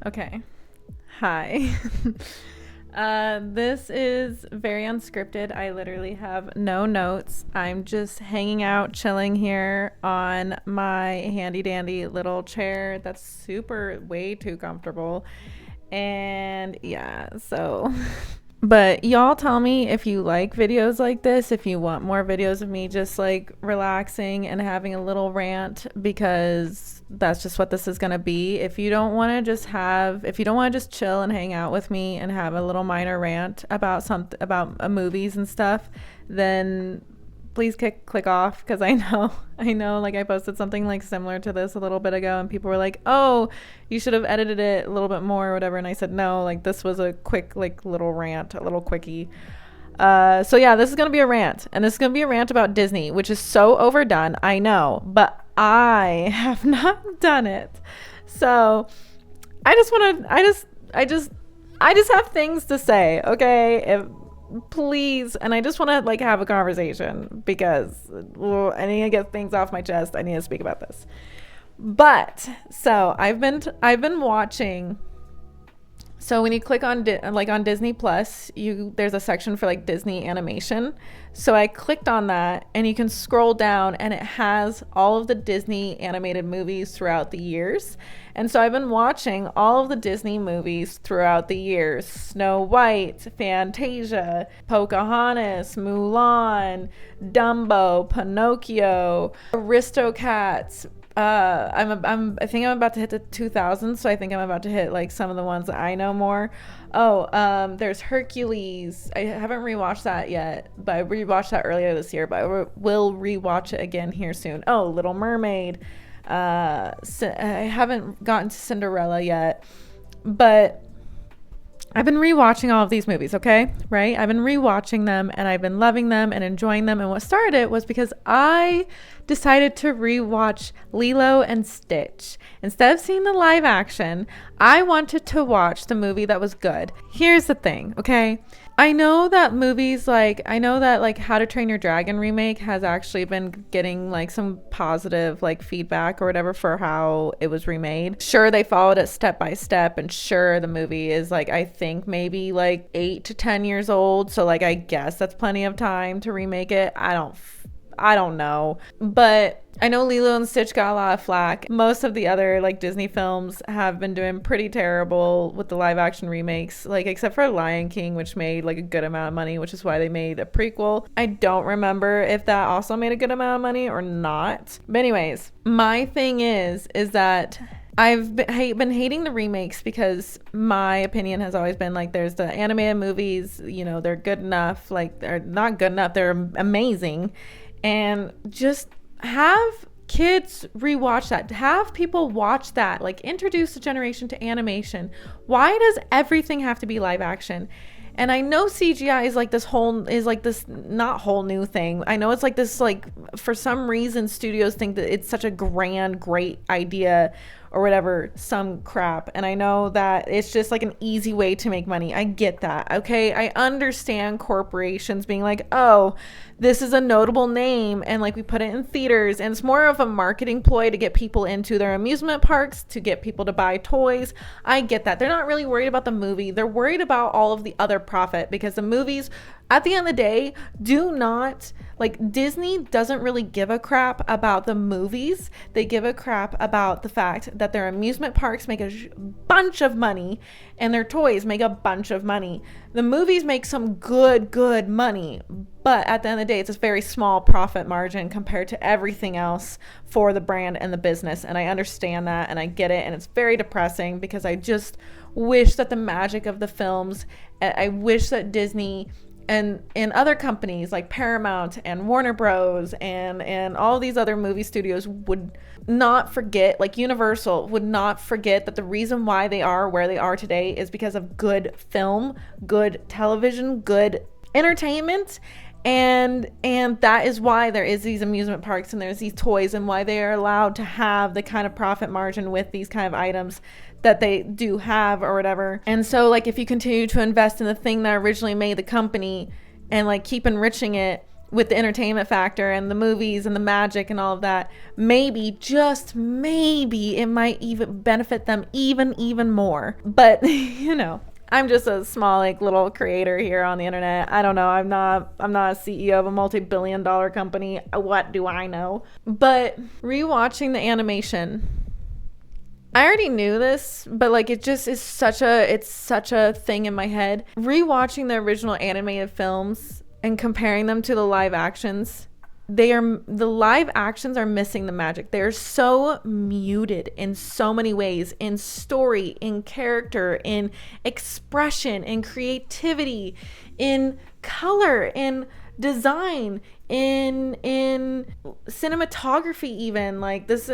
Okay. Hi. This is very unscripted. I literally have no notes. I'm just hanging out, chilling here on my handy dandy little chair that's super way too comfortable. And yeah, so but y'all tell me if you like videos like this, if you want more videos of me just like relaxing and having a little rant, because that's just what this is going to be. If you don't want to just chill and hang out with me and have a little minor rant about about movies and stuff, then please click off, because I know like I posted something like similar to this a little bit ago and people were like, oh, you should have edited it a little bit more or whatever, and I said no, like this was a quick like little rant, a little quickie. So yeah, this is gonna be a rant, and this is gonna be a rant about Disney, which is so overdone, I know, but I have not done it. So I just want to I just have things to say, okay? If please, and I just want to like have a conversation because I need to get things off my chest. I need to speak about this. But so I've been watching. So when you click on like on Disney Plus, you there's a section for like Disney animation. So I clicked on that and you can scroll down and it has all of the Disney animated movies throughout the years. And so I've been watching all of the Disney movies throughout the years. Snow White, Fantasia, Pocahontas, Mulan, Dumbo, Pinocchio, Aristocats, I think I'm about to hit the 2000s, so I think I'm about to hit like some of the ones that I know more. Oh, there's Hercules. I haven't rewatched that yet, but I rewatched that earlier this year, but will rewatch it again here soon. Oh, Little Mermaid. I haven't gotten to Cinderella yet, but I've been rewatching all of these movies, okay? Right? I've been rewatching them and I've been loving them and enjoying them. And what started it was because I decided to rewatch Lilo and Stitch. Instead of seeing the live action, I wanted to watch the movie that was good. Here's the thing, okay? I know that like How to Train Your Dragon remake has actually been getting like some positive like feedback or whatever for how it was remade. Sure, they followed it step by step, and sure, the movie is like, I think maybe like 8 to 10 years old. So like I guess that's plenty of time to remake it. I don't know. But I know Lilo and Stitch got a lot of flack. Most of the other like Disney films have been doing pretty terrible with the live action remakes, like except for Lion King, which made like a good amount of money, which is why they made a prequel. I don't remember if that also made a good amount of money or not. But anyways, my thing is that I've been hating the remakes because my opinion has always been like, there's the animated movies, they're good enough, like they're not good enough, they're amazing. And just have kids rewatch that, have people watch that, like introduce the generation to animation. Why does everything have to be live action? And I know CGI is like this not whole new thing. I know it's like this, like for some reason studios think that it's such a grand, great idea or whatever, some crap. And I know that it's just like an easy way to make money. I get that. Okay. I understand corporations being like, oh, this is a notable name and like we put it in theaters, and it's more of a marketing ploy to get people into their amusement parks, to get people to buy toys. I get that. They're not really worried about the movie. They're worried about all of the other profit, because the movies at the end of the day do not, like, Disney doesn't really give a crap about the movies. They give a crap about the fact that their amusement parks make a bunch of money and their toys make a bunch of money. The movies make some good money, but at the end of the day, it's a very small profit margin compared to everything else for the brand and the business. And I understand that and I get it. And it's very depressing because I just wish that the magic of the films, I wish that Disney and other companies like Paramount and Warner Bros. and all these other movie studios would not forget, like Universal would not forget, that the reason why they are where they are today is because of good film, good television, good entertainment. And that is why there is these amusement parks and there's these toys, and why they are allowed to have the kind of profit margin with these kind of items that they do have or whatever. And so like if you continue to invest in the thing that originally made the company and like keep enriching it with the entertainment factor and the movies and the magic and all of that, maybe, just maybe, it might even benefit them even more. But I'm just a small like little creator here on the internet. I don't know. I'm not a CEO of a multi-billion-dollar company. What do I know? But rewatching the animation, I already knew this, but like it just is such a thing in my head. Rewatching the original animated films and comparing them to the live actions, the live actions are missing the magic. They're so muted in so many ways, in story, in character, in expression, in creativity, in color, in design, in cinematography, even like this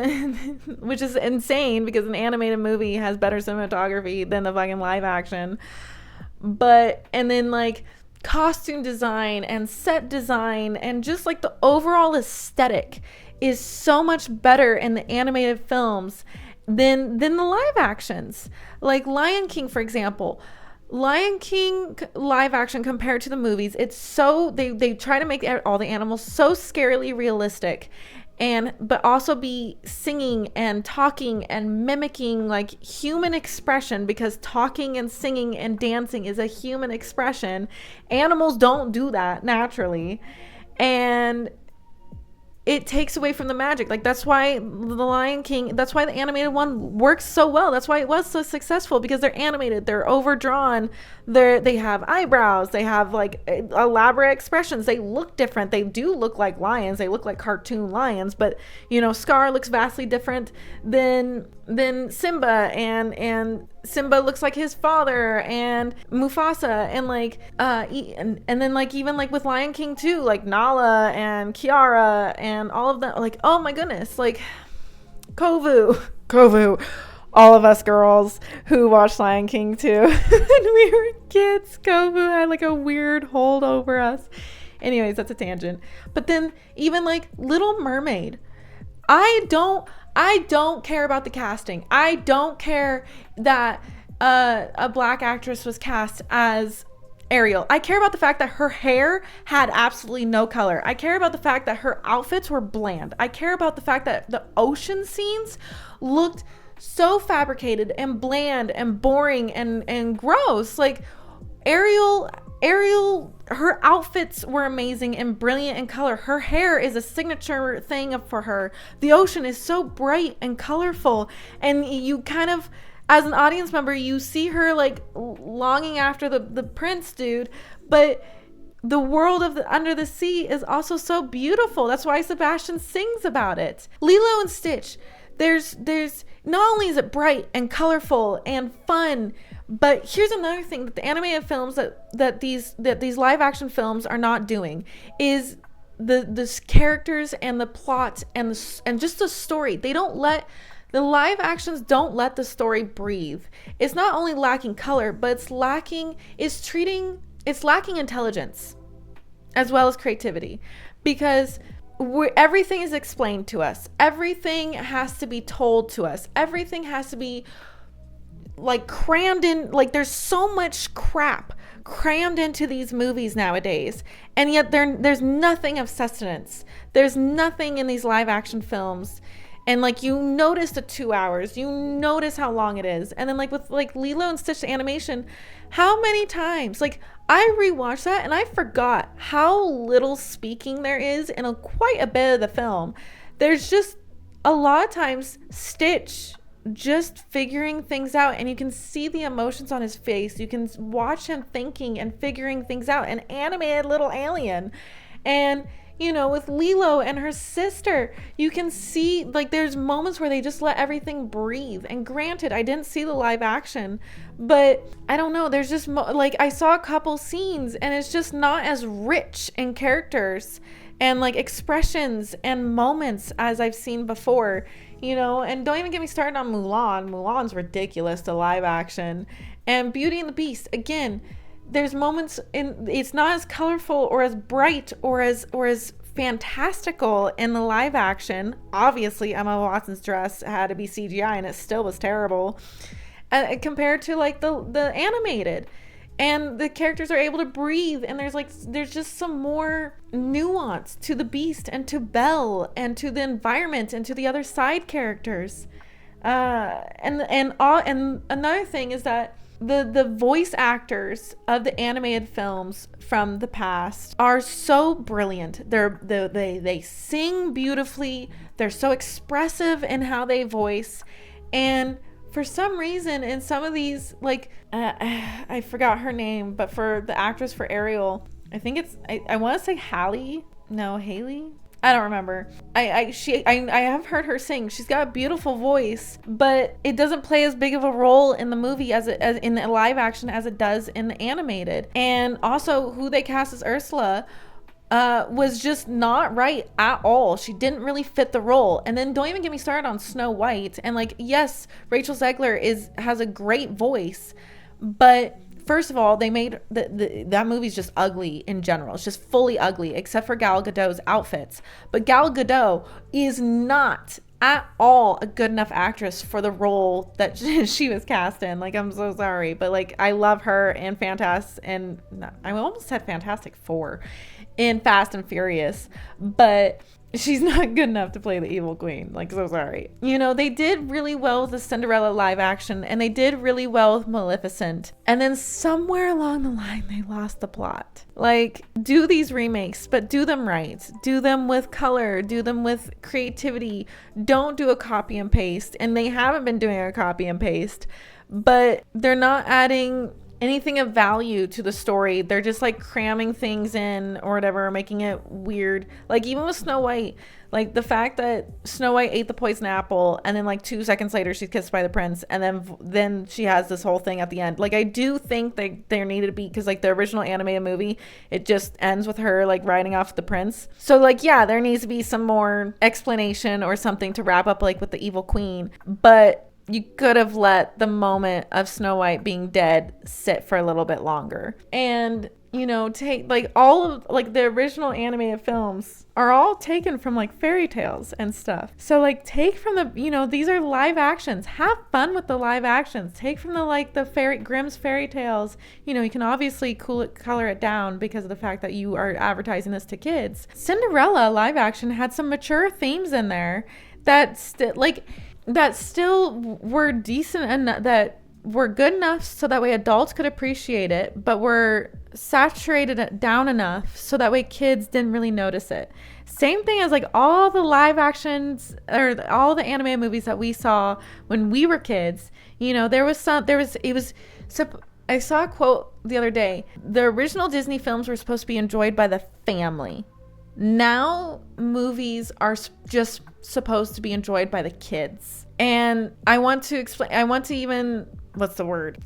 which is insane because an animated movie has better cinematography than the fucking live action. But and then like costume design and set design and just like the overall aesthetic is so much better in the animated films than the live actions. Like Lion King, for example. Lion King live action compared to the movies, it's so they try to make all the animals so scarily realistic, but also be singing and talking and mimicking like human expression, because talking and singing and dancing is a human expression. Animals don't do that naturally, and it takes away from the magic. Like that's why the Lion King, that's why the animated one works so well. That's why it was so successful, because they're animated, they're overdrawn, they have eyebrows, they have like elaborate expressions, they look different, they do look like lions, they look like cartoon lions, but Scar looks vastly different than Simba, and Simba looks like his father, and Mufasa, and like and then like even like with Lion King too, like Nala and Kiara and all of that, like oh my goodness, like Kovu, all of us girls who watched Lion King too when we were kids, Kovu had like a weird hold over us. Anyways, that's a tangent. But then even like Little Mermaid, I don't care about the casting. I don't care that a black actress was cast as Ariel. I care about the fact that her hair had absolutely no color. I care about the fact that her outfits were bland. I care about the fact that the ocean scenes looked so fabricated and bland and boring and gross. Like Ariel, her outfits were amazing and brilliant in color. Her hair is a signature thing for her. The ocean is so bright and colorful, and you kind of, as an audience member, you see her like longing after the prince dude, but the world of under the sea is also so beautiful. That's why Sebastian sings about it. Lilo and Stitch, there's not only is it bright and colorful and fun, but here's another thing that the animated films that these live action films are not doing is the characters and the plot and just the story. The live actions don't let the story breathe. It's not only lacking color, but it's lacking intelligence as well as creativity, because everything is explained to us. Everything has to be told to us. Everything has to be like crammed in. Like there's so much crap crammed into these movies nowadays, and yet there's nothing of sustenance. There's nothing in these live action films. And like you notice the 2 hours, you notice how long it is. And then like with like Lilo and Stitch animation, how many times, like I rewatched that and I forgot how little speaking there is in quite a bit of the film. There's just a lot of times Stitch just figuring things out, and you can see the emotions on his face. You can watch him thinking and figuring things out, an animated little alien. And with Lilo and her sister, you can see like there's moments where they just let everything breathe. And granted, I didn't see the live action, but I don't know, there's just like I saw a couple scenes and it's just not as rich in characters and like expressions and moments as I've seen before, and don't even get me started on Mulan. Mulan's ridiculous, the live action. And Beauty and the Beast, again, there's moments it's not as colorful or as bright or as fantastical in the live action. Obviously Emma Watson's dress had to be CGI and it still was terrible compared to like the animated. and the characters are able to breathe, and there's just some more nuance to the Beast and to Belle and to the environment and to the other side characters. And another thing is that the voice actors of the animated films from the past are so brilliant. They sing beautifully. They're so expressive in how they voice, and for some reason in some of these, like I forgot her name, but for the actress for Ariel, I think it's I want to say Haley. I don't remember. I have heard her sing. She's got a beautiful voice, but it doesn't play as big of a role in the movie as in the live action as it does in the animated. And also, who they cast as Ursula was just not right at all. She didn't really fit the role. And then don't even get me started on Snow White. And like, yes, Rachel Zegler has a great voice, but first of all, they made that movie's just ugly in general. It's just fully ugly, except for Gal Gadot's outfits. But Gal Gadot is not at all a good enough actress for the role that she was cast in. Like, I'm so sorry, but like, I love her in I almost said Fantastic Four in Fast and Furious, but she's not good enough to play the evil queen. Like, so sorry. You know, they did really well with the Cinderella live action, and they did really well with Maleficent. And then somewhere along the line, they lost the plot. Like, do these remakes, but do them right. Do them with color. Do them with creativity. Don't do a copy and paste. And they haven't been doing a copy and paste, but they're not adding anything of value to the story. They're just like cramming things in or whatever, making it weird. Like, even with Snow White, like the fact that Snow White ate the poison apple and then like 2 seconds later she's kissed by the prince, and then she has this whole thing at the end. Like, I do think that there needed to be, because like the original animated movie, it just ends with her like riding off the prince. So like, yeah, there needs to be some more explanation or something to wrap up like with the evil queen, but you could have let the moment of Snow White being dead sit for a little bit longer. And, you know, take like all of like the original animated films are all taken from like fairy tales and stuff. So like, take from the, you know, these are live actions. Have fun with the live actions. Take from the Grimm's fairy tales. You know, you can obviously color it down because of the fact that you are advertising this to kids. Cinderella live action had some mature themes in there that still were decent and that were good enough so that way adults could appreciate it, but were saturated it down enough so that way kids didn't really notice it. Same thing as like all the live actions or all the anime movies that we saw when we were kids. You know, I saw a quote the other day. The original Disney films were supposed to be enjoyed by the family. Now movies are just supposed to be enjoyed by the kids. And I want to even,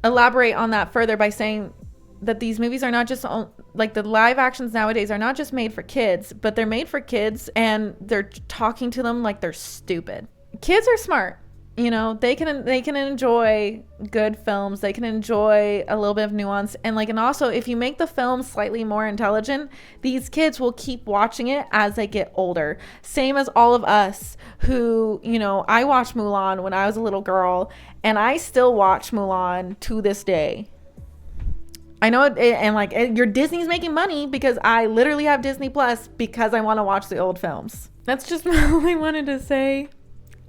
elaborate on that further by saying that these movies are not just like the live actions nowadays are not just made for kids, but they're made for kids and they're talking to them like they're stupid. Kids are smart. You know, they can enjoy good films. They can enjoy a little bit of nuance. And also, if you make the film slightly more intelligent, these kids will keep watching it as they get older. Same as all of us who, you know, I watched Mulan when I was a little girl, and I still watch Mulan to this day. I know your Disney's making money because I literally have Disney Plus because I want to watch the old films. That's just all I wanted to say.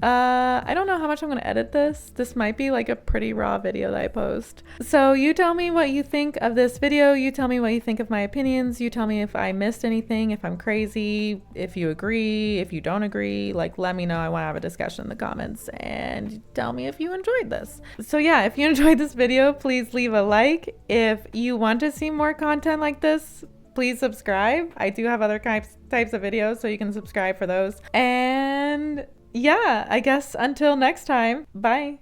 I don't know how much I'm going to edit this. This might be like a pretty raw video that I post. So you tell me what you think of this video. You tell me what you think of my opinions. You tell me if I missed anything, if I'm crazy, if you agree, if you don't agree. Like, let me know. I want to have a discussion in the comments, and tell me if you enjoyed this. So yeah, if you enjoyed this video, please leave a like. If you want to see more content like this, please subscribe. I do have other types of videos, so you can subscribe for those. And yeah, I guess until next time, bye.